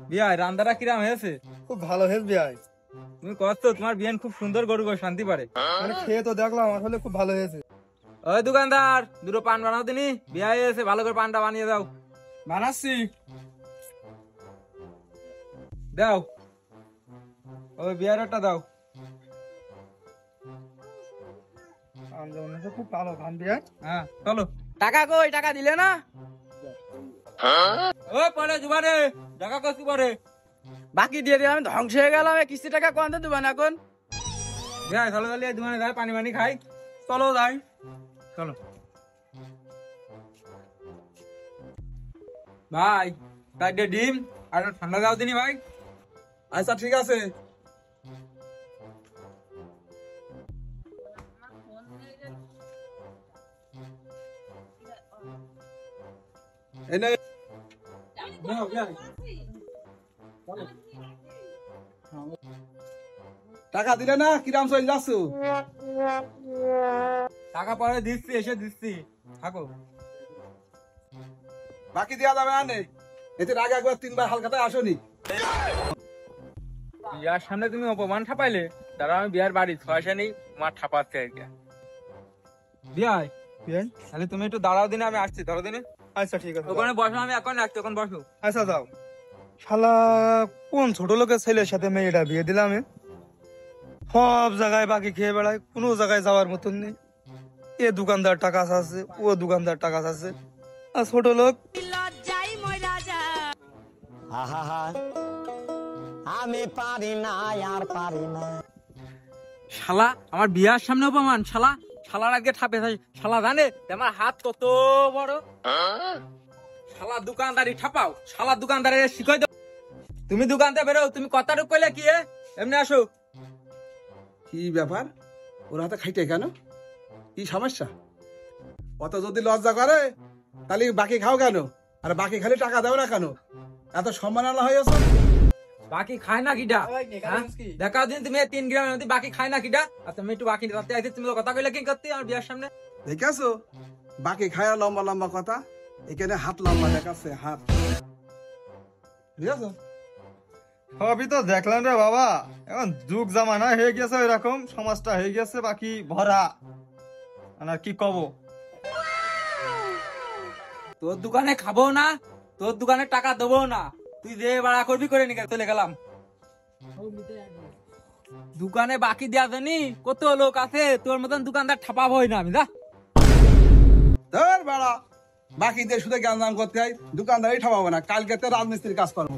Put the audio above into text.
বিয়াই রান্দাটা কিরাম হয়েছে? খুব ভালো হয়েছে ভাই। তুমি কত তোমার বিয়ান খুব সুন্দর গরু গো, শান্তি পারে। মানে খেয়ে তো দেখলাম আসলে খুব ভালো হয়েছে। ওই দোকানদার, দুটো পান বানাও দিনি, বিয়াই এসে ভালো করে পানটা বানিয়ে দাও। বানাচ্ছি। দাও, ওই বিয়ারটা দাও। খুব ভালো খান ভাই। হ্যাঁ চলো। টাকা কই? টাকা দিলে না? ও পরে জুবারে টাকা কষ্ট পরে। বাকি দিয়ে দিয়ে আমি ধ্বংস হয়ে গেলাম। কিস্তি টাকা কোন দেবেন এখন? বিয়াই চলো চলে দোকানে যাই, পানি পানি খাই। চলো যাই, চলো। ভাই চারটে ডিম আর একটা ঠান্ডা দাও দিনি ভাই। আচ্ছা ঠিক আছে। এনে নাও বিয়াই। টাকা দিলে না, কিরাম চলে যাচ্ছ? টাকা পরে দিচ্ছি, এসে দিচ্ছি, থাকো। বাকি দেওয়া যাবে না নেই? এতে আগে একবার 3বার হালখাতে আসনি। বিয়ার সামনে তুমি অপমান ঠাপাইলে, তারা আমি বিয়ার বাড়ি ছয়সা নেই তোমার ঠাপাচ্ছে আর কি। বিয়াই তাহলে তুমি একটু দাঁড়াও দিনে, আমি আসছি, ধরো দিনে। আচ্ছা ঠিক আছে। ওখানে বসো, আমি এখন রাখছি, ওখানে বসো। আচ্ছা যাও। শালা কোন ছোট লোকের ছেলের সাথে মেয়েটা বিয়ে দিলাম? সব জায়গায় বাকি খেয়ে বেড়ায়, কোনো জায়গায় যাওয়ার মতন নেই। এ দোকানদার টাকা আছে, ও দোকানদার টাকা আছে, আর ছোট লোক। আমি পারি না, আর পারি না। শালা আমার বিয়ার সামনে অপমান, শালা শালার আগে ঠাপে থাকে। শালা জানে আমার হাত কত বড়? শালা দোকানদারি ঠাপাও, শালা দোকানদারে শিখাই দাও। তুমি দোকানতে বেরো, তুমি কথাটুক কইলে কি এমনি আসো। কি ব্যাপার, ওর হাতে খাইতে কেন? কি সমস্যা? অত যদি লজ্জা করে তাহলে বাকি খাও কেন? আর বাকি খালি টাকা দাও না কেন? এত সম্মান আনা হয়ে গেছে। বাকি খায় না কিটা? দেখাও দিন তুমি 3 গ্রামের মধ্যে বাকি খায় না কিটা? আর তুমি একটু বাকি রাতে আইতে তুমি তো কথা কইলে কি করতে আমার বিয়ার সামনে? দেখেছো বাকি খায়া লম্বা লম্বা কথা, এখানে হাত লম্বা দেখাচ্ছে, হাত। বুঝেছো? সবই তো দেখলাম রে বাবা। এখন যুগ জামানা হয়ে গেছে, এরকম সমাজটা হয়ে গেছে বাকি ভরা। আর কি কব? তোর দোকানে খাবো না, তোর দোকানে টাকা দেবো না, তুই যে ভাড়া করবি করে নিয়ে চলে গেলাম। দোকানে বাকি দেওয়া জানি কত লোক আছে, তোর মতন দোকানদার ঠাপাবো না আমি। যা ধর বাড়া, বাকি দিয়ে শুধু জ্ঞান করতে হয়, দোকানদারি ঠাপাবো না। কালকে তো রাজমিস্ত্রির কাজ করবো।